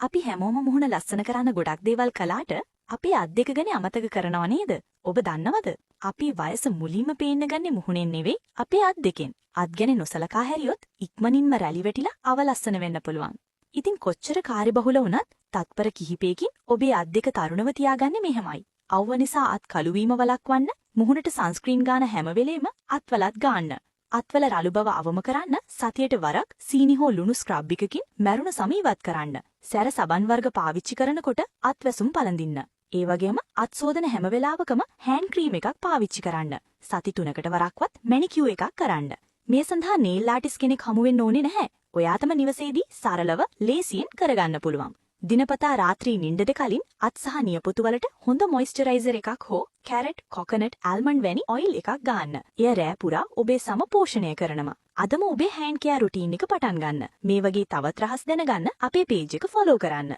අපි හැමෝම මුහුණ ලස්සන කරන්න ගොඩක් දේවල් කළාට අපේ අත් දෙක ගැන අමතක කරනව නේද? ඔබ දන්නවද? අපි වයස මුලින්ම පේන්න ගන්නේ මුහුණෙන් නෙවෙයි අපේ අත් දෙකෙන්. අත් ගැන නොසලකා හැරියොත් ඉක්මනින්ම රැලි වැටිලා අවලස්සන වෙන්න පුළුවන්. ඉතින් කොච්චර කාර්යබහුල වුණත් තත්පර කිහිපයකින් ඔබේ අත් දෙක තරුණව තියාගන්නේ මෙහෙමයි. අවුව නිසා අත් කළු වීම වළක්වන්න මුහුණට සන්ස්ක්‍රීන් ගාන හැම වෙලේම අත්වලත් ගාන්න. අත්වල රළු බව අවම කරන්න සතියට වරක් සීනි හෝ ලුණු ස්ක්‍රබ් එකකින් මැරුණ සම ඉවත් කරන්න. සැර සබන් වර්ග පාවිච්චි කරනකොට අත්වැසුම් පළඳින්න. ඒ වගේම අත් සෝදන හැම වෙලාවකම හෑන්ඩ් ක්‍රීම් එකක් පාවිච්චි කරන්න. සති 3කට වරක්වත් මැනිකියුර් එකක් කරන්න. මේ සඳහා නේල් ආටිස් කෙනෙක් හමු වෙන්න ඕනේ නැහැ. ඔයාටම නිවසේදී සරලව ලේසියෙන් කරගන්න පුළුවන්. දිනපතා රාත්‍රී නිින්දට කලින් අත් සහ නියපොතු වලට හොඳ මොයිස්චරයිසර් එකක් හෝ කැරට්, කොකනට්, ආල්මන්ඩ් වැනි ඔයිල් එකක් ගන්න. එය රෑ පුරා ඔබේ සම පෝෂණය කරනවා. අදම ඔබේ හෑන්ඩ් කෙයාර් රුටීන් එක පටන් ගන්න. මේ වගේ තවත් රහස් දැනගන්න අපේ පේජ් එක ෆලෝ කරන්න.